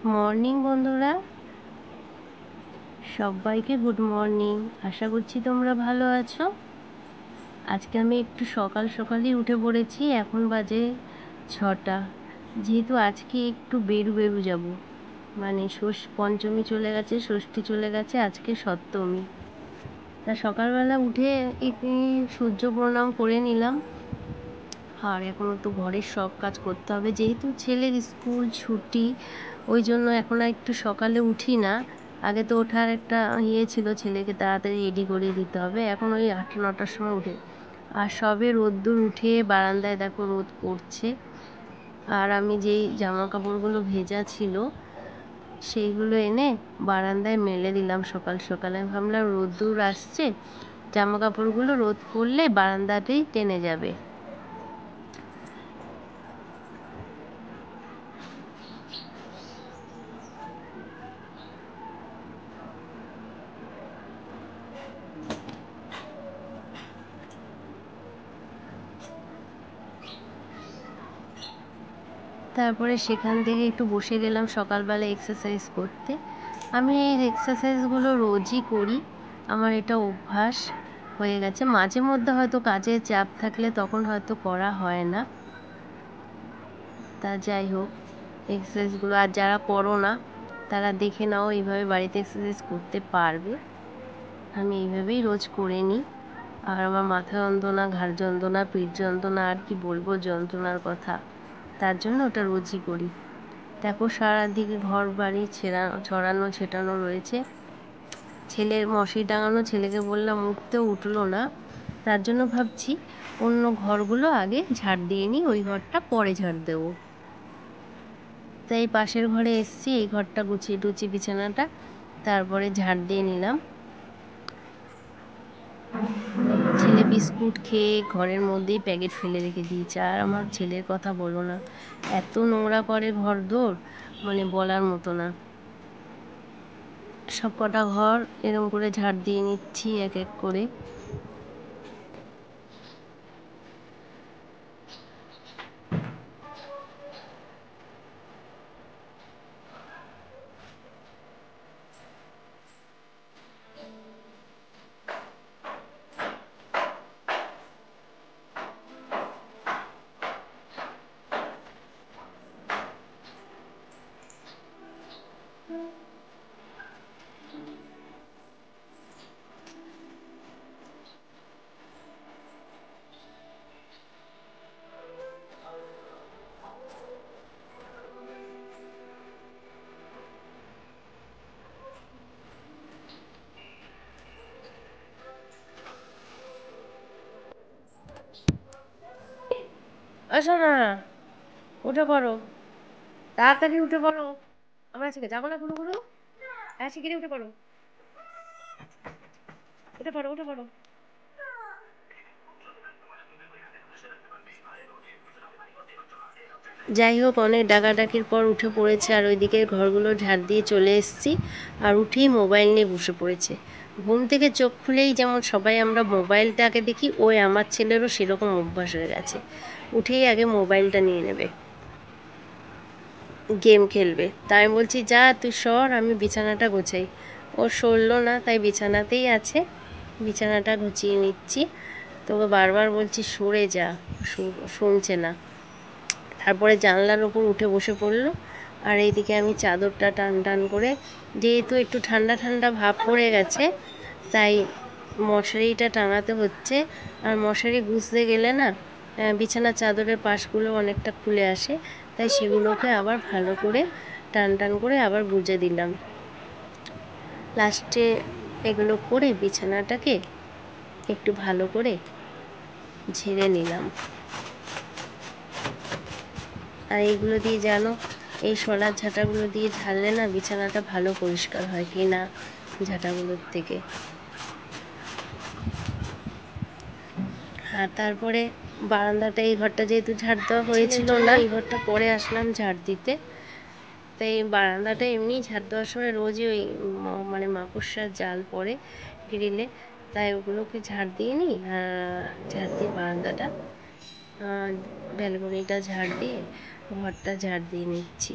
Morning বন্ধুরা, সবাইকে good morning. আশা করছি তোমরা ভালো আছো। আজকে আমি একটু সকাল সকালই উঠে পড়েছি। এখন বাজে 6টা। যেহেতু আজকে একটু বেরু যাব, মানে পঞ্চমী চলে গেছে, ষষ্ঠী চলে গেছে, আজকে সপ্তমী। তা সকালবেলা উঠে একটু সূর্য প্রণাম করে নিলাম। আর এখনও তো ঘরের সব কাজ করতে হবে, যেহেতু ছেলের স্কুল ছুটি, ওই জন্য এখন আর একটু সকালে উঠি না। আগে তো ওঠার একটা ছিল, ছেলেকে তাড়াতাড়ি রেডি করে দিতে হবে। এখন ওই 8-9টার সময় উঠে, আর সবে রোদ্দুর উঠে বারান্দায় দেখো রোদ পড়ছে। আর আমি যেই জামা কাপড়গুলো ভেজা ছিল সেইগুলো এনে বারান্দায় মেলে দিলাম সকাল সকালে। ভাবলাম রোদ্দুর আসছে, জামা কাপড়গুলো রোদ পড়লে বারান্দাতেই টেনে যাবে। তারপরে সেখান থেকে একটু বসে গেলাম সকালবেলা এক্সারসাইজ করতে। আমি এই এক্সারসাইজগুলো রোজই করি, আমার এটা অভ্যাস হয়ে গেছে। মাঝে মধ্যে হয়তো কাজের চাপ থাকলে তখন হয়তো করা হয় না। তা যাই হোক, এক্সারসাইজগুলো আর যারা করো না তারা দেখে নাও, এইভাবে বাড়িতে এক্সারসাইজ করতে পারবে। আমি এইভাবেই রোজ করে নিই। আর আমার মাথা যন্ত্রণা, ঘাড় যন্ত্রণা, পিঠ যন্ত্রণা, আর কি বলবো যন্ত্রণার কথা, তার জন্য ওটা রোজই করি। দেখো সারাদিকে ঘর বাড়ি ছড়ানো ছেটানো রয়েছে। ছেলের মশারি টাঙানো, ছেলেকে বললাম উঠতেও উঠলো না। তার জন্য ভাবছি অন্য ঘরগুলো আগে ঝাড় দিয়ে নিই, ওই ঘরটা পরে ঝাড় দেবো। তাই পাশের ঘরে এসছি, এই ঘরটা গুছিয়ে টুছিয়ে বিছানাটা তারপরে ঝাড় দিয়ে নিলাম। ছেলে বিস্কুট খেয়ে ঘরের মধ্যেই প্যাকেট ফেলে রেখে দিয়েছে। আর আমার ছেলের কথা বলো না, এত নোংরা করে ঘর দোর, মানে বলার মতো না। সব কটা ঘর এরকম করে ঝাড় দিয়ে নিচ্ছি এক এক করে। আসো না, উঠে পড়ো, তাড়াতাড়ি উঠে পড়ো। আমরা আজকে যাবো না কোনো কোনো, হ্যাঁ শিগগিরই উঠে পড়ো, উঠে পড়ো, উঠে পড়ো। যাই হোক, অনেক ডাকাডাকির পর উঠে পড়েছে। আর ওইদিকে ঘরগুলো ঝাড় দিয়ে চলে এসেছি। আর উঠেই মোবাইল নিয়ে বসে পড়েছে। ঘুম থেকে চোখ খুলেই যেমন সবাই আমরা মোবাইলটাকে দেখি, ওই আমার ছেলেরও সেরকম অভ্যাস হয়ে গেছে। উঠেই আগে মোবাইলটা নিয়ে নেবে, গেম খেলবে। তাই আমি বলছি যা তুই সর, আমি বিছানাটা গোছাই। ও সরলো না, তাই বিছানাতেই আছে, বিছানাটা গুছিয়ে নিচ্ছি। তোকে বারবার বলছি সরে যা, শুনছে না। তারপরে জানলার ওপর উঠে বসে পড়লো। আর এইদিকে আমি চাদরটা টান টান করে, যেহেতু একটু ঠান্ডা ঠান্ডা ভাব পড়ে গেছে, তাই মশারিটা টাঙাতে হচ্ছে। আর মশারি গুঁজতে গেলে না বিছানার চাদরের পাশগুলো অনেকটা খুলে আসে, তাই সেগুলোকে আবার ভালো করে টান টান করে আবার গুঁজে দিলাম। লাস্টে এগুলো করে বিছানাটাকে একটু ভালো করে ঝেড়ে নিলাম। আর এইগুলো দিয়ে জানো, এই শোলার ঝাঁটাগুলো দিয়ে ঝাড়লে না বিছানাটা ভালো পরিষ্কার হয়, কিনা ঝাঁটাগুলোর থেকে। আর তারপরে বারান্দাটা, এই ঘরটা যেহেতু ঝাড় দেওয়া হয়েছিল না, এই ঘরটা পরে আসলাম ঝাড় দিতে। তাই বারান্দাটা এমনি ঝাড় দেওয়ার সময় রোজই ওই মানে মাকড়সার জাল পড়ে গ্রিলে, তাই ওগুলোকে ঝাড় দিয়ে নিই। ঝাড় দিয়ে বারান্দাটা, ব্যালকনিটা ঝাড় দিয়ে ঘরটা ঝাড় দিয়ে নিচ্ছি।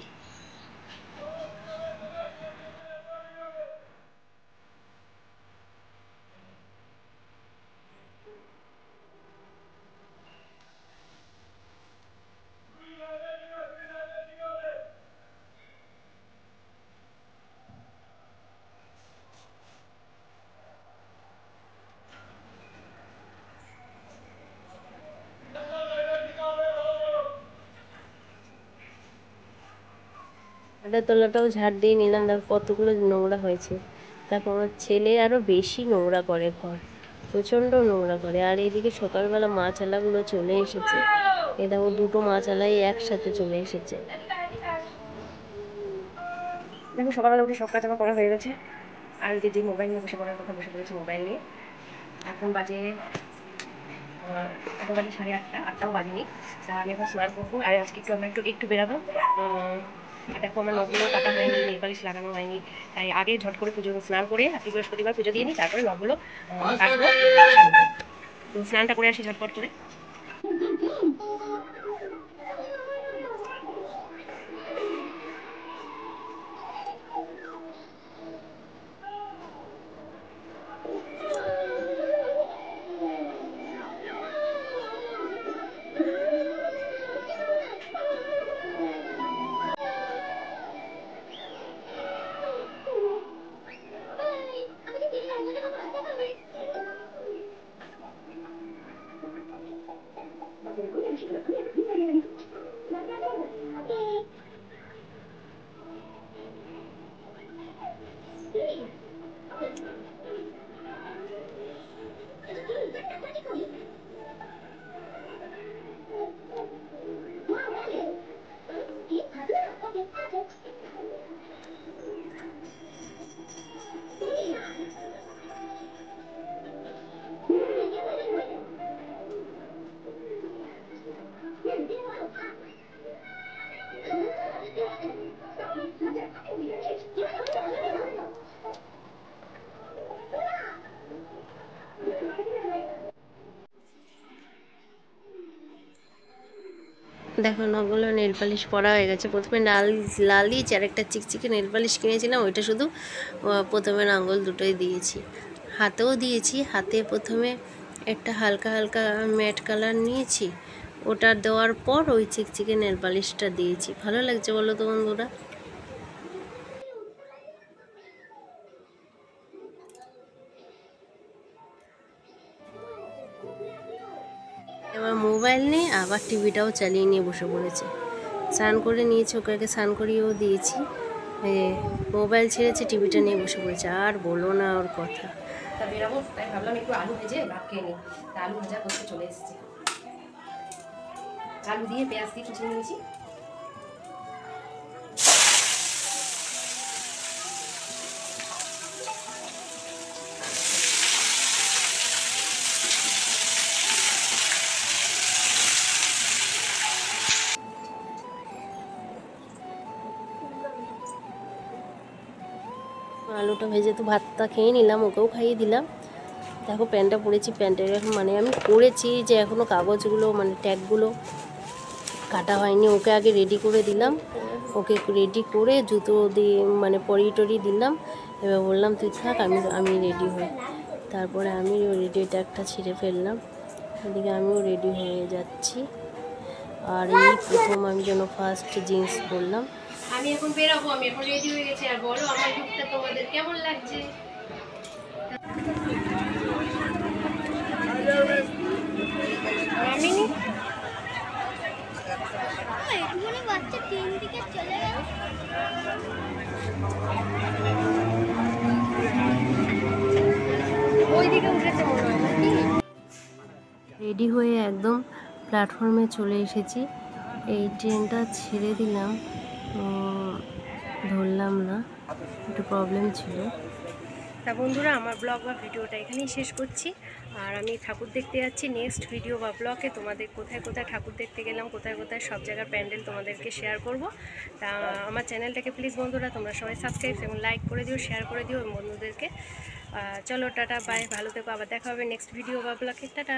খাটের তলাটাও ঝাড় দিয়ে নিলাম, দেখো কতগুলো নোংরা হয়েছে। তারপর আমার ছেলে আরও বেশি নোংরা করে, ঘর প্রচণ্ড নোংরা করে। আর এদিকে সকালবেলা মাছ আলাগুলো চলে এসেছে, এ দেখো দুটো মাছ আলাই একসাথে চলে এসেছে। দেখো সকালবেলা উঠে সব কাজ আমার করা হয়ে গেছে। আর যে মোবাইল নিয়ে বসে পড়ার কথা বসে পড়েছে মোবাইল নিয়ে। এখন বাজে 8:30, 8টাও বাজেনি। তা আমি এখন স্নান করবো। আর আজকে একটু বেরাবো। দেখো আমার নখগুলো কাটা হয়নি, নেল পালিশ লাগানো হয়নি, তাই আগে ঝট করে পুজো স্নান করে আজকে বৃহস্পতিবার পুজো দিয়ে নিই, তারপরে নখগুলো কাটবো। তো স্নানটা করে আসি ঝটপট করে। দেখো নখগুলো নেল পালিশ পরা হয়ে গেছে। প্রথমে লালিচ আর একটা চিকচিকে নেল পালিশ কিনেছিলাম, ওইটা শুধু প্রথমে আঙুল দুটোই দিয়েছি, হাতেও দিয়েছি। হাতে প্রথমে একটা হালকা হালকা ম্যাট কালার নিয়েছি, ওটা দেওয়ার পর ওই চিকচিকে নেল পালিশটা দিয়েছি। ভালো লাগছে বলো তো বন্ধুরা? এবার মোবাইল নিয়ে আবার টিভিটাও চালিয়ে নিয়ে বসে পড়েছে। স্নান করে নিয়েছি, ওকে স্নান করিয়েও দিয়েছি, মোবাইল ছেড়েছে, টিভিটা নিয়ে বসে পড়েছে। আর বলো না ওর কথা। তা বেরাবো, তাই ভাবলাম একটু আলু ভেজে ভাত খেয়ে নিই। তা আলু ভাজা করতে চলে এসেছি, আলু দিয়ে পেঁয়াজ দিয়ে কুচিয়ে নিয়েছি। আলুটা ভেজে তো ভাতটা খেয়ে নিলাম, ওকেও খাইয়ে দিলাম। দেখো প্যান্টটা পরেছি, প্যান্টের এখন মানে আমি পরেছি যে এখনও কাগজগুলো মানে ট্যাগগুলো কাটা হয়নি। ওকে আগে রেডি করে দিলাম, ওকে রেডি করে জুতো দিয়ে মানে পরিয়ে টরিয়ে দিলাম। এবার বললাম তুই থাক, আমি রেডি হই। তারপরে আমি রেডি ট্যাগটা ছিঁড়ে ফেললাম, এদিকে আমিও রেডি হয়ে যাচ্ছি। আর এই প্রথম আমি যেন ফার্স্ট জিন্স পরলাম। আমি এখন বেরাবো, আমি এখন রেডি হয়ে গেছি। আর বলো আমার লুকটা তোমাদের কেমন লাগছে? আমি বাচ্চা 3 দিকে চলে গেল। ওইদিকে উঠেছে মনে হয়। রেডি হয়ে একদম প্ল্যাটফর্মে চলে এসেছি। এই ট্রেনটা ছেড়ে দিলাম, ধরলাম না, একটু প্রবলেম ছিল। তা বন্ধুরা আমার ব্লগ বা ভিডিওটা এখানেই শেষ করছি। আর আমি ঠাকুর দেখতে যাচ্ছি। নেক্সট ভিডিও বা ব্লগে তোমাদের কোথায় কোথায় ঠাকুর দেখতে গেলাম, কোথায় কোথায় সব জায়গার প্যান্ডেল তোমাদেরকে শেয়ার করব। তা আমার চ্যানেলটাকে প্লিজ বন্ধুরা তোমরা সবাই সাবস্ক্রাইব এবং লাইক করে দিও, শেয়ার করে দিও বন্ধুদেরকে। চলো টাটা বাই, ভালো থেকো, আবার দেখা হবে নেক্সট ভিডিও বা ব্লগে। টাটা।